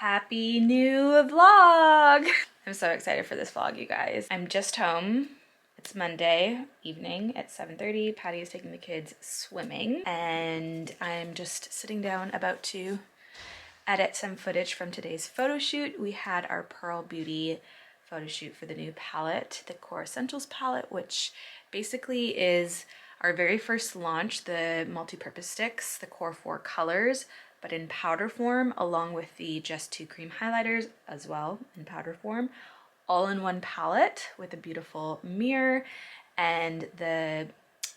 Happy new vlog! I'm so excited for this vlog, you guys. I'm just home. It's Monday evening at 7:30. Patty is taking the kids swimming and I'm just sitting down about to edit some footage from today's photo shoot. We had our Pearl Beauty photo shoot for the new palette, the Core Essentials palette, which basically is our very first launch, the multi-purpose sticks, the Core 4 colors, but in powder form, along with the Just 2 cream highlighters as well in powder form, all in one palette with a beautiful mirror. And the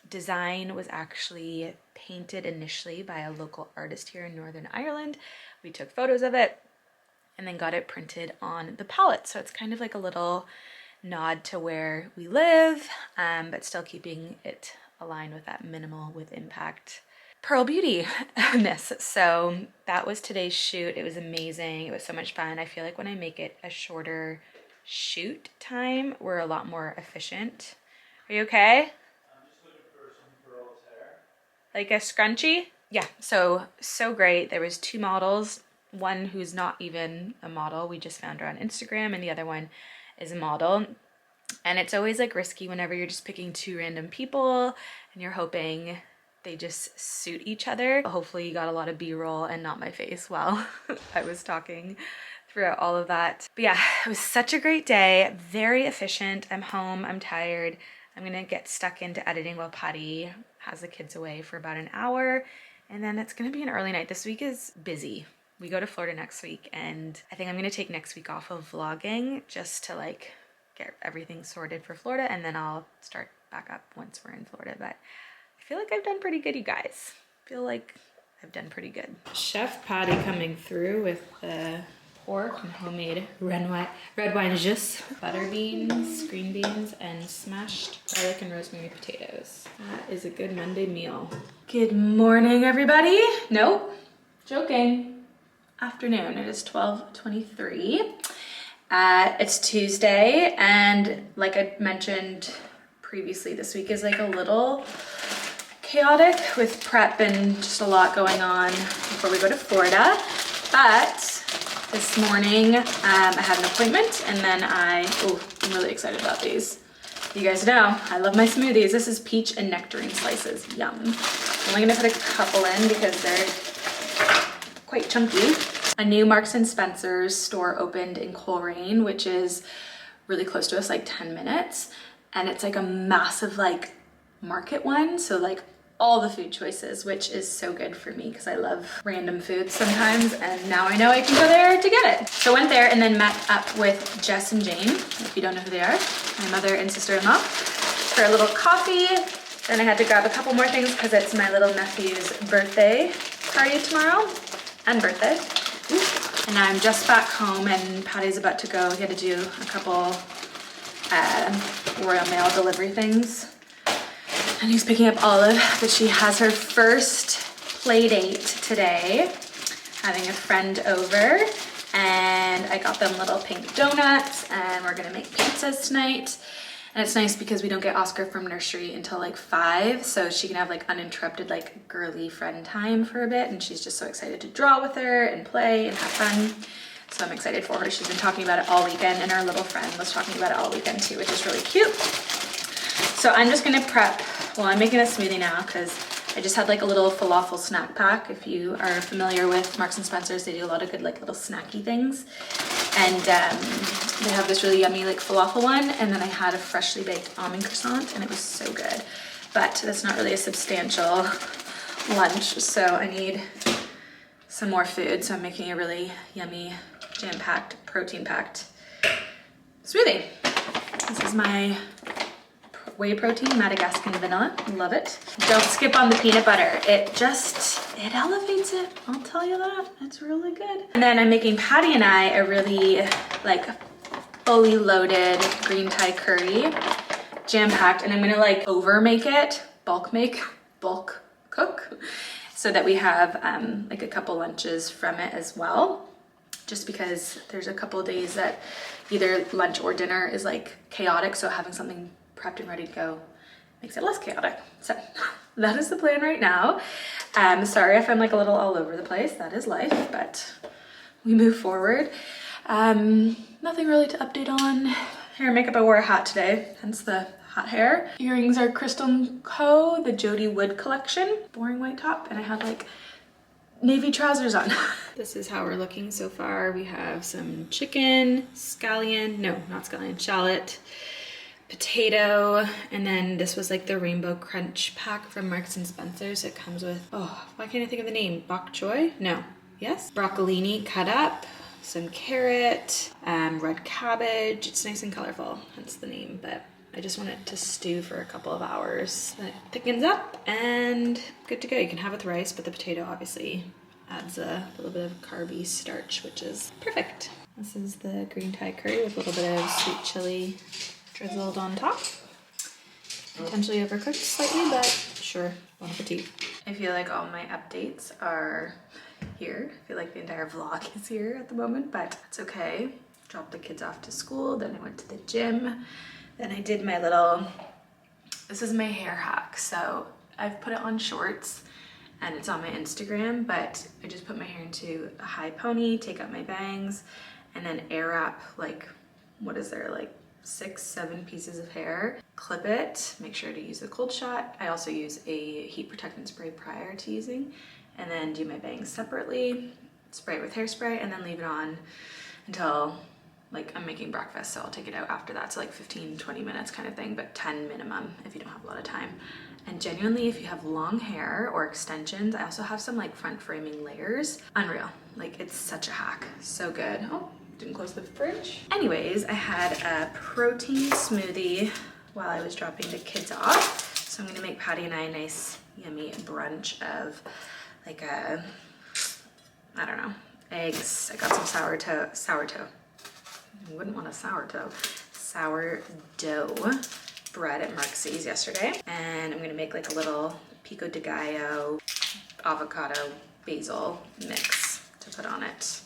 design was actually painted initially by a local artist here in Northern Ireland. We took photos of it and then got it printed on the palette. So it's kind of like a little nod to where we live, but still keeping it aligned with that minimal with impact Pearl Beauty-ness. So that was today's shoot. It was amazing. It was so much fun. I feel like when I make it a shorter shoot time, we're a lot more efficient. Are you okay? I'm just looking for some girl's hair. Like a scrunchie? Yeah, so great. There was 2 models. One who's not even a model. We just found her on Instagram, and the other one is a model. And it's always like risky whenever you're just picking 2 random people and you're hoping they just suit each other. Hopefully you got a lot of B-roll and not my face while I was talking throughout all of that. But yeah, it was such a great day, very efficient. I'm home, I'm tired. I'm gonna get stuck into editing while Patty has the kids away for about an hour. And then it's gonna be an early night. This week is busy. We go to Florida next week, and I think I'm gonna take next week off of vlogging just to like get everything sorted for Florida, and then I'll start back up once we're in Florida. But I feel like I've done pretty good, you guys. I feel like I've done pretty good. Chef Patty coming through with the pork and homemade red wine juice, butter beans, green beans, and smashed garlic and rosemary potatoes. That is a good Monday meal. Good morning, everybody. Nope, joking. Afternoon, it is 12:23. It's Tuesday, and like I mentioned previously, this week is like a little chaotic with prep and just a lot going on before we go to Florida. But this morning I had an appointment, and then I'm really excited about these. You guys know I love my smoothies. This is peach and nectarine slices. Yum. I'm only gonna put a couple in because they're quite chunky. A new Marks and Spencer's store opened in Coleraine, which is really close to us, like 10 minutes. And it's like a massive like market one. So like all the food choices, which is so good for me because I love random foods sometimes. And now I know I can go there to get it. So I went there and then met up with Jess and Jane, if you don't know who they are, my mother and sister-in-law, for a little coffee. Then I had to grab a couple more things because it's my little nephew's birthday party tomorrow and birthday. And now I'm just back home, and Patty's about to go. He had to do a couple Royal Mail delivery things. And he's picking up Olive, but she has her first play date today, having a friend over. And I got them little pink donuts, and we're gonna make pizzas tonight. And it's nice because we don't get Oscar from nursery until like 5, so she can have like uninterrupted like girly friend time for a bit, and she's just so excited to draw with her and play and have fun. So I'm excited for her. She's been talking about it all weekend, and our little friend was talking about it all weekend too, which is really cute. So I'm just gonna prep. Well, I'm making a smoothie now because I just had like a little falafel snack pack. If you are familiar with Marks and Spencer's, they do a lot of good like little snacky things. And they have this really yummy like falafel one, and then I had a freshly baked almond croissant, and it was so good. But that's not really a substantial lunch, so I need some more food. So I'm making a really yummy, jam-packed, protein-packed smoothie. This is my whey protein, Madagascan vanilla. Love it. Don't skip on the peanut butter. It elevates it. I'll tell you that. It's really good. And then I'm making Patty and I a really like fully loaded green Thai curry, jam-packed, and I'm gonna like over make it, bulk cook, so that we have like a couple lunches from it as well. Just because there's a couple days that either lunch or dinner is like chaotic, so having something prepped and ready to go makes it less chaotic. So that is the plan right now. Sorry if I'm like a little all over the place. That is life, but we move forward. Nothing really to update on. Hair and makeup, I wore a hat today, hence the hot hair. Earrings are Crystal & Co., the Jody Wood collection. Boring white top, and I have like navy trousers on. This is how we're looking so far. We have some chicken, scallion, no, not scallion, shallot, potato, and then this was like the Rainbow Crunch pack from Marks and Spencer's. It comes with, oh, why can't I think of the name? Bok choy? No. Yes? Broccolini cut up, some carrot, red cabbage. It's nice and colorful, hence the name, but I just want it to stew for a couple of hours. Then it thickens up and good to go. You can have it with rice, but the potato obviously adds a little bit of carby starch, which is perfect. This is the green Thai curry with a little bit of sweet chili drizzled on top. Potentially overcooked slightly, but sure, bon appetit. I feel like all my updates are here. I feel like the entire vlog is here at the moment, but it's okay. Dropped the kids off to school, then I went to the gym, then I did my little, this is my hair hack. So I've put it on shorts and it's on my Instagram, but I just put my hair into a high pony, take out my bangs, and then air wrap like, what is there, like 6-7 pieces of hair, clip it, make sure to use the cold shot. I also use a heat protectant spray prior to using, and then do my bangs separately, spray it with hairspray, and then leave it on until like I'm making breakfast. So I'll take it out after that. So like 15-20 minutes kind of thing, but 10 minimum if you don't have a lot of time. And genuinely, if you have long hair or extensions, I also have some like front framing layers. Unreal. Like it's such a hack. So good. Oh, didn't close the fridge. Anyways, I had a protein smoothie while I was dropping the kids off. So I'm gonna make Patty and I a nice yummy brunch of like a, I don't know, eggs. I got some sourdough. You wouldn't want a sourdough bread at Marxie's yesterday. And I'm gonna make like a little pico de gallo avocado basil mix to put on it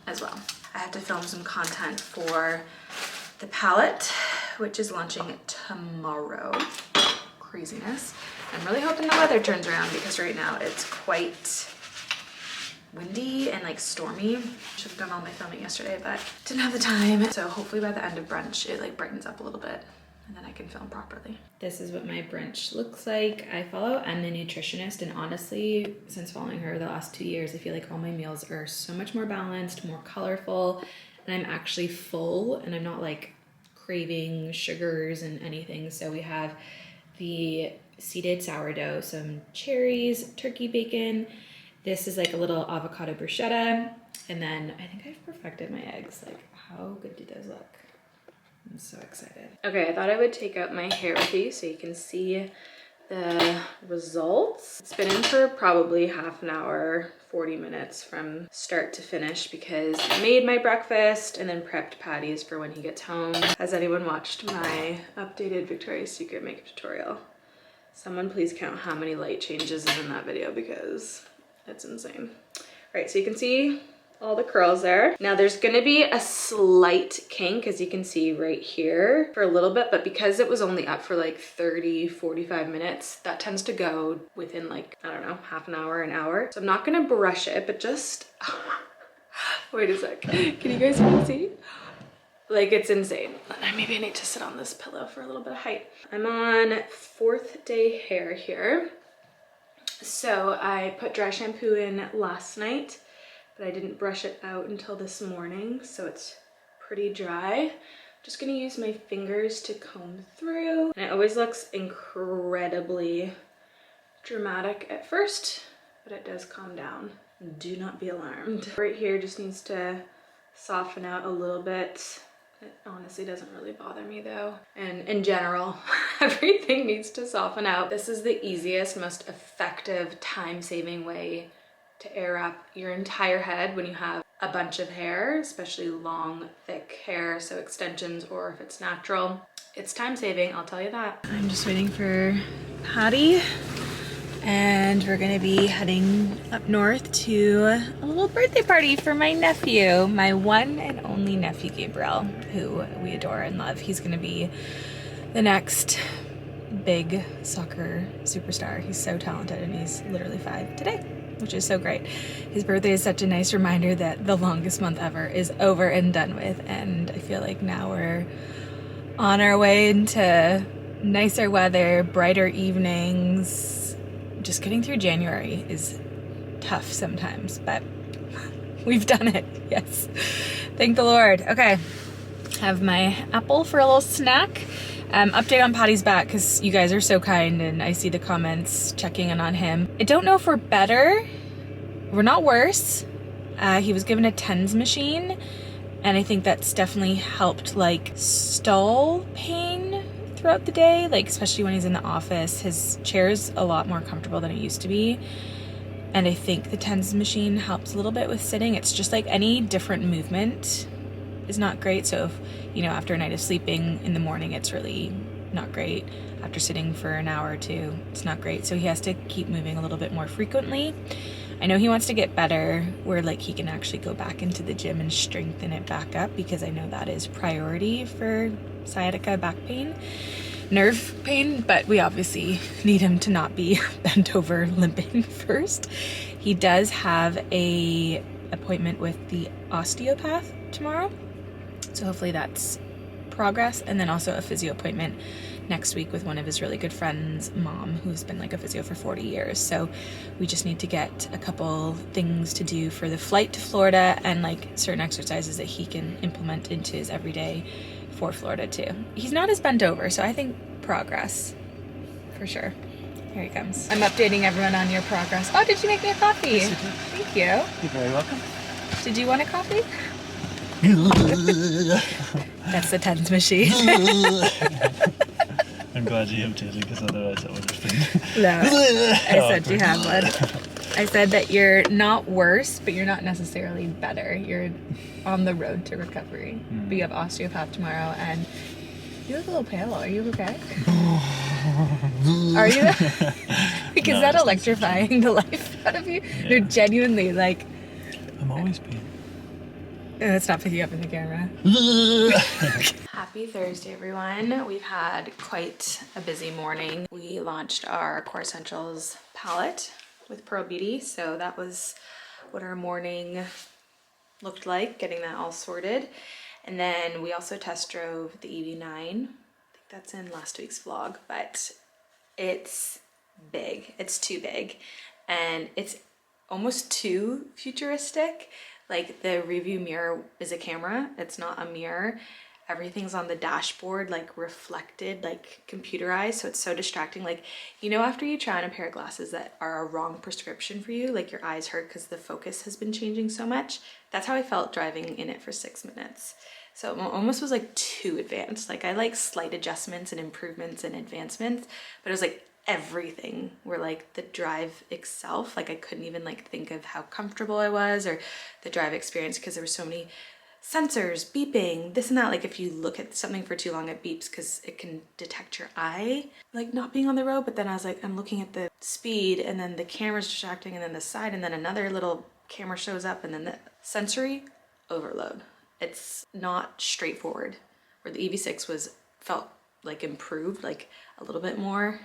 as well. I have to film some content for the palette, which is launching tomorrow. Craziness. I'm really hoping the weather turns around because right now it's quite windy and like stormy. Should have done all my filming yesterday, but didn't have the time. So hopefully by the end of brunch, it like brightens up a little bit and then I can film properly. This is what my brunch looks like. I follow Emma Nutritionist, and honestly, since following her the last 2 years, I feel like all my meals are so much more balanced, more colorful, and I'm actually full and I'm not like craving sugars and anything. So we have the seeded sourdough, some cherries, turkey bacon. This is like a little avocado bruschetta. And then I think I've perfected my eggs. Like, how good do those look? I'm so excited. Okay, I thought I would take out my hair with you so you can see the results. It's been in for probably half an hour, 40 minutes from start to finish because I made my breakfast and then prepped Patty's for when he gets home. Has anyone watched my updated Victoria's Secret makeup tutorial? Someone please count how many light changes is in that video because it's insane. All right, so you can see all the curls there. Now there's gonna be a slight kink, as you can see right here, for a little bit, but because it was only up for like 30-45 minutes, that tends to go within like, I don't know, half an hour, an hour. So I'm not gonna brush it, but just, wait a sec. Can you guys even see? Like, it's insane. Maybe I need to sit on this pillow for a little bit of height. I'm on 4th day hair here. So I put dry shampoo in last night, but I didn't brush it out until this morning, so it's pretty dry. Just gonna use my fingers to comb through. And it always looks incredibly dramatic at first, but it does calm down. Do not be alarmed. Right here just needs to soften out a little bit. It honestly doesn't really bother me though. And in general, everything needs to soften out. This is the easiest, most effective, time-saving way to air up your entire head when you have a bunch of hair, especially long, thick hair, so extensions or if it's natural. It's time-saving, I'll tell you that. I'm just waiting for Patty, and we're gonna be heading up north to a little birthday party for my nephew, my one and only nephew, Gabriel, who we adore and love. He's gonna be the next big soccer superstar. He's so talented and he's literally 5 today. which is so great. His birthday is such a nice reminder that the longest month ever is over and done with, and I feel like now we're on our way into nicer weather, brighter evenings. Just getting through January is tough sometimes, but we've done it. Yes. Thank the Lord. Okay. Have my apple for a little snack. Update on Patty's back because you guys are so kind and I see the comments checking in on him. I don't know if we're better. We're not worse. He was given a TENS machine and I think that's definitely helped like stall pain throughout the day, like especially when he's in the office. His chair's a lot more comfortable than it used to be. And I think the TENS machine helps a little bit with sitting. It's just like any different movement is not great. So if, you know, after a night of sleeping in the morning, it's really not great. After sitting for an hour or two, it's not great. So he has to keep moving a little bit more frequently. I know he wants to get better where like he can actually go back into the gym and strengthen it back up because I know that is priority for sciatica, back pain, nerve pain, but we obviously need him to not be bent over limping first. He does have a appointment with the osteopath tomorrow. So hopefully that's progress. And then also a physio appointment next week with one of his really good friends' mom, who's been like a physio for 40 years. So we just need to get a couple things to do for the flight to Florida and like certain exercises that he can implement into his everyday for Florida too. He's not as bent over, so I think progress for sure. Here he comes. I'm updating everyone on your progress. Oh, did you make me a coffee? Yes, I did. Thank you. You're very welcome. Did you want a coffee? That's the TENS machine. I'm glad you updated because otherwise that would have been. No, I said you had one. I said that you're not worse, but you're not necessarily better. You're on the road to recovery. But you have osteopath tomorrow, and you look a little pale. Are you okay? Are you? Like, is that electrifying the life out of you? Yeah. You're genuinely like. I'm always pain. It's not picking up in the camera. Happy Thursday, everyone. We've had quite a busy morning. We launched our Core Essentials palette with Pearl Beauty, so that was what our morning looked like, getting that all sorted. And then we also test drove the EV9. I think that's in last week's vlog, but it's big. It's too big, and it's almost too futuristic. Like the review mirror is a camera, it's not a mirror. Everything's on the dashboard, like reflected, like computerized, so it's so distracting. Like, you know, after you try on a pair of glasses that are a wrong prescription for you, like your eyes hurt because the focus has been changing so much. That's how I felt driving in it for 6 minutes. So it almost was like too advanced. Like I like slight adjustments and improvements and advancements, but it was like everything where like the drive itself, like I couldn't even like think of how comfortable I was or the drive experience because there were so many sensors beeping, this and that. Like if you look at something for too long, it beeps because it can detect your eye like not being on the road. But then I was like, I'm looking at the speed and then the camera's distracting and then the side and then another little camera shows up and then the sensory overload. It's not straightforward. Where the EV6 felt like improved, like a little bit more,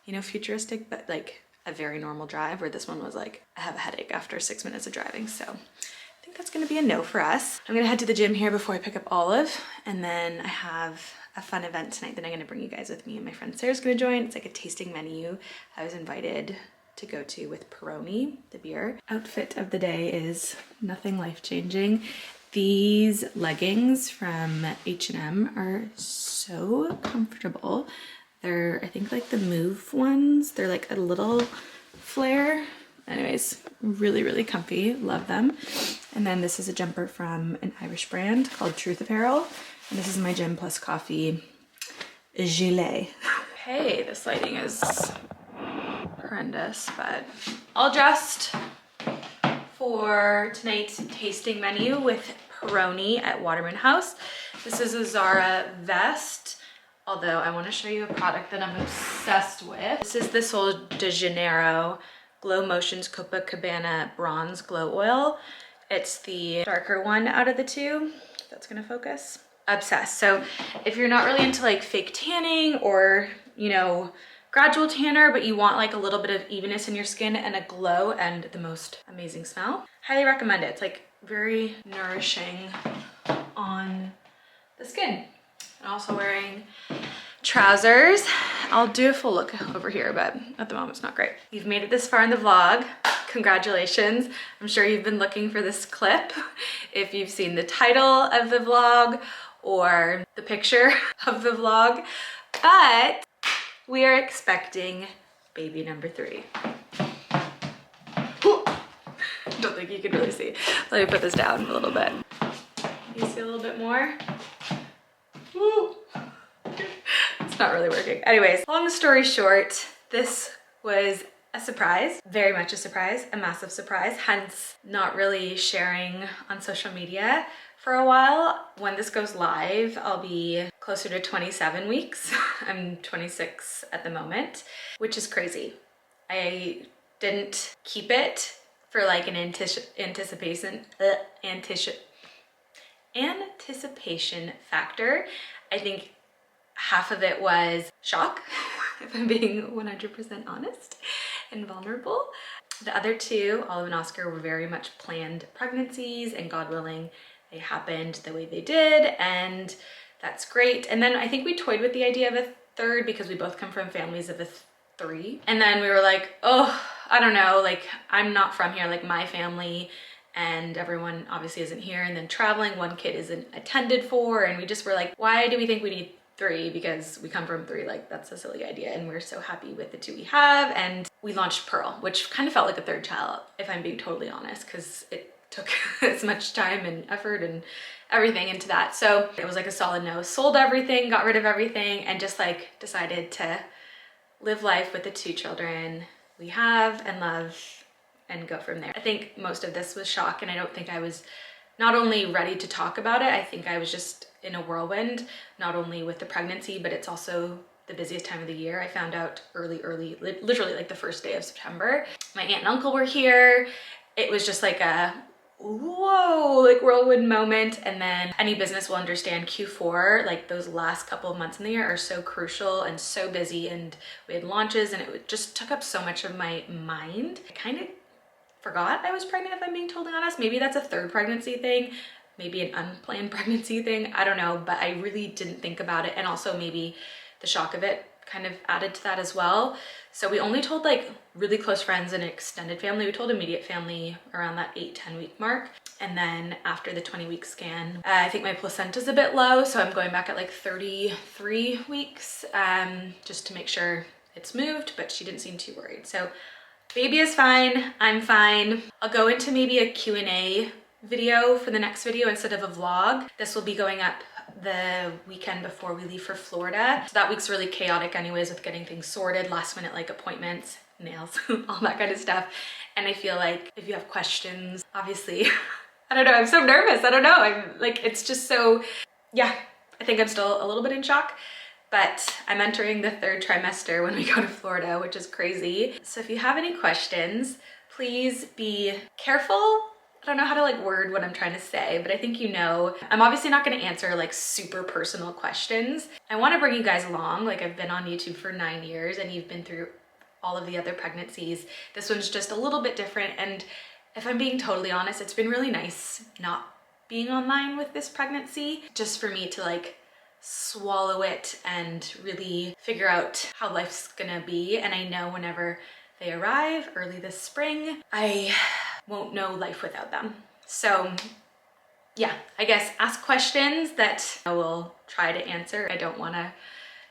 you know, futuristic, but like a very normal drive, where this one was like, I have a headache after 6 minutes of driving. So I think that's gonna be a no for us. I'm gonna head to the gym here before I pick up Olive, and then I have a fun event tonight that I'm gonna bring you guys with me, and my friend Sarah's gonna join. It's like a tasting menu I was invited to go to with Peroni, the beer. Outfit of the day is nothing life-changing. These leggings from H&M are so comfortable. They're, I think, like the Move ones. They're like a little flare. Anyways, really, really comfy. Love them. And then this is a jumper from an Irish brand called Truth Apparel. And this is my Gym Plus Coffee gilet. Hey, this lighting is horrendous, but all dressed for tonight's tasting menu with Peroni at Waterman House. This is a Zara vest. Although I want to show you a product that I'm obsessed with. This is the Sol de Janeiro Glow Motions Copacabana Bronze Glow Oil. It's the darker one out of the two. If that's gonna focus. Obsessed. So if you're not really into like fake tanning or, you know, gradual tanner, but you want like a little bit of evenness in your skin and a glow and the most amazing smell. Highly recommend it. It's like very nourishing on the skin. I'm also wearing trousers. I'll do a full look over here, but at the moment it's not great. You've made it this far in the vlog. Congratulations. I'm sure you've been looking for this clip. If you've seen the title of the vlog or the picture of the vlog, but we are expecting baby number 3. Don't think you can really see. Let me put this down a little bit. You see a little bit more? Woo. It's not really working. Anyways, long story short, this was a surprise, very much a surprise, a massive surprise, hence not really sharing on social media for a while. When this goes live, I'll be closer to 27 weeks. I'm 26 at the moment, which is crazy. I didn't keep it for like an anticipation factor. I think half of it was shock, if I'm being 100% honest and vulnerable. The other 2, Olive and Oscar, were very much planned pregnancies, and God willing, they happened the way they did, and that's great. And then I think we toyed with the idea of a 3rd because we both come from families of a 3. And then we were like, oh, I don't know, like I'm not from here, like my family and everyone obviously isn't here, and then traveling, 1 kid isn't attended for, and we just were like, why do we think we need 3 because we come from 3? Like that's a silly idea, and we're so happy with the 2 we have. And we launched Pearl, which kind of felt like a 3rd child, if I'm being totally honest, because it took as much time and effort and everything into that. So it was like a solid no. Sold everything, got rid of everything, and just like decided to live life with the 2 children we have and love and go from there. I think most of this was shock, and I don't think I was not only ready to talk about it, I think I was just in a whirlwind, not only with the pregnancy, but it's also the busiest time of the year. I found out early, literally like the first day of September. My aunt and uncle were here. It was just like a whoa, like whirlwind moment. And then any business will understand Q4, like those last couple of months in the year are so crucial and so busy, and we had launches, and it just took up so much of my mind. I kind of forgot I was pregnant, if I'm being totally honest. Maybe that's a 3rd pregnancy thing, maybe an unplanned pregnancy thing, I don't know, but I really didn't think about it. And also maybe the shock of it kind of added to that as well. So we only told like really close friends and extended family. We told immediate family around that 8-10 week mark. And then after the 20-week scan, I think my placenta's a bit low, so I'm going back at like 33 weeks just to make sure it's moved, but she didn't seem too worried. So baby is fine, I'm fine. I'll go into maybe a Q&A video for the next video instead of a vlog. This will be going up the weekend before we leave for Florida. So that week's really chaotic anyways, with getting things sorted, last minute like appointments, nails, all that kind of stuff. And I feel like if you have questions, obviously, I don't know, I'm so nervous. I don't know, I'm like, it's just so, yeah, I think I'm still a little bit in shock. But I'm entering the 3rd trimester when we go to Florida, which is crazy. So if you have any questions, please be careful. I don't know how to like word what I'm trying to say, but I think you know. I'm obviously not going to answer like super personal questions. I want to bring you guys along. Like I've been on YouTube for 9 years, and you've been through all of the other pregnancies. This one's just a little bit different. And if I'm being totally honest, it's been really nice not being online with this pregnancy, just for me to like swallow it and really figure out how life's gonna be. And I know whenever they arrive early this spring, I won't know life without them. So yeah, I guess ask questions that I will try to answer. I don't want to,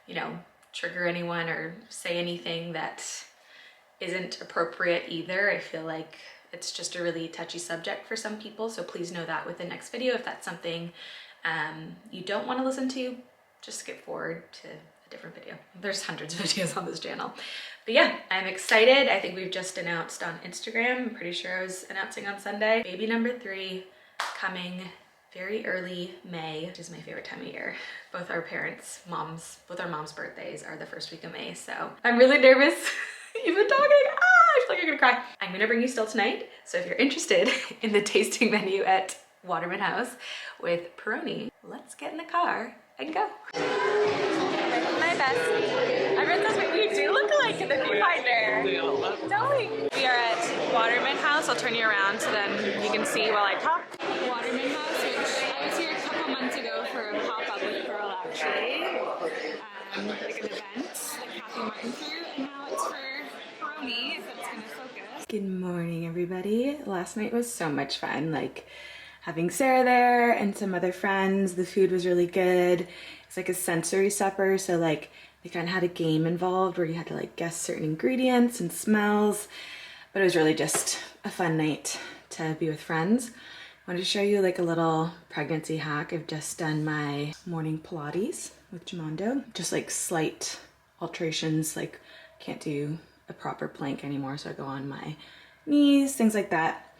you know, trigger anyone or say anything that isn't appropriate either. I feel like it's just a really touchy subject for some people, so please know that with the next video. If that's something you don't want to listen to, just skip forward to a different video. There's hundreds of videos on this channel. But yeah, I'm excited. I think we've just announced on Instagram. I'm pretty sure I was announcing on Sunday. Baby number 3 coming very early May, which is my favorite time of year. Both our both our moms' birthdays are the first week of May, so I'm really nervous. Even talking, I feel like I'm gonna cry. I'm gonna bring you still tonight, so if you're interested in the tasting menu at Waterman House with Peroni. Let's get in the car and go. My bestie. Everyone says we do look alike in the viewfinder. Don't we? We are at Waterman House. I'll turn you around so then you can see while I talk. Waterman House, which I was here a couple months ago for a pop-up with Pearl actually. Like an event that Kathy Martin threw, and now it's for Peroni if it's gonna focus. Good morning, everybody. Last night was so much fun. Like having Sarah there and some other friends. The food was really good. It's like a sensory supper, so like they kind of had a game involved where you had to like guess certain ingredients and smells, but it was really just a fun night to be with friends. I wanted to show you like a little pregnancy hack. I've just done my morning Pilates with Jamondo. Just like slight alterations, like can't do a proper plank anymore, so I go on my knees, things like that.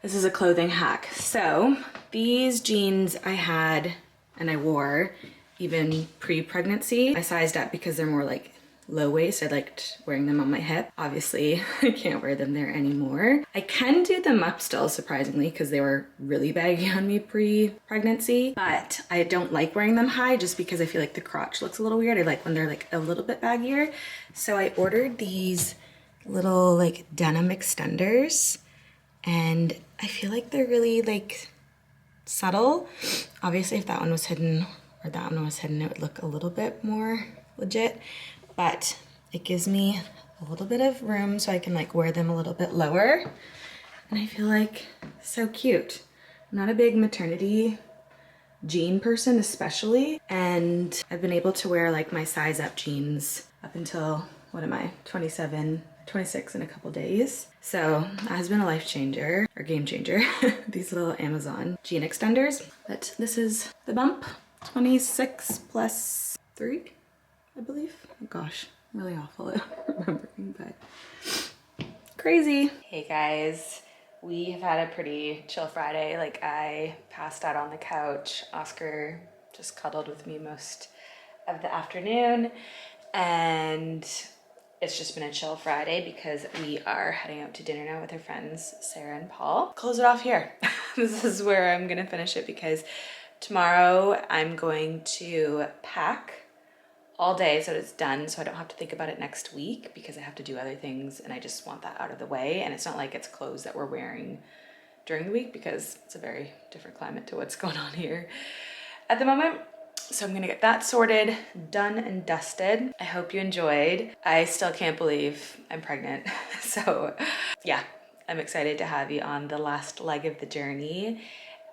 This is a clothing hack. So these jeans I had and I wore even pre-pregnancy. I sized up because they're more like low waist. I liked wearing them on my hip. Obviously, I can't wear them there anymore. I can do them up still, surprisingly, because they were really baggy on me pre-pregnancy, but I don't like wearing them high just because I feel like the crotch looks a little weird. I like when they're like a little bit baggier. So I ordered these little like denim extenders, and I feel like they're really like subtle. Obviously, if that one was hidden or that one was hidden, it would look a little bit more legit, but it gives me a little bit of room so I can like wear them a little bit lower, and I feel like so cute. I'm not a big maternity jean person especially, and I've been able to wear like my size up jeans up until, what am I, 27, 26 in a couple days. So that has been a life changer or game changer. These little Amazon jean extenders. But this is the bump, 26 plus 3, I believe. Oh gosh, I'm really awful at remembering, but crazy. Hey guys, we have had a pretty chill Friday. Like I passed out on the couch. Oscar just cuddled with me most of the afternoon, and it's just been a chill Friday because we are heading out to dinner now with our friends, Sarah and Paul. Close it off here. This is where I'm gonna finish it because tomorrow I'm going to pack all day so it's done, so I don't have to think about it next week because I have to do other things and I just want that out of the way. And it's not like it's clothes that we're wearing during the week because it's a very different climate to what's going on here at the moment. So I'm gonna get that sorted, done and dusted. I hope you enjoyed. I still can't believe I'm pregnant. So yeah, I'm excited to have you on the last leg of the journey.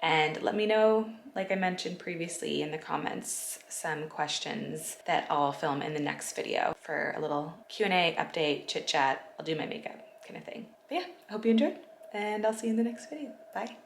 And let me know, like I mentioned previously in the comments, some questions that I'll film in the next video for a little Q&A, update, chit chat. I'll do my makeup kind of thing. But yeah, I hope you enjoyed and I'll see you in the next video. Bye.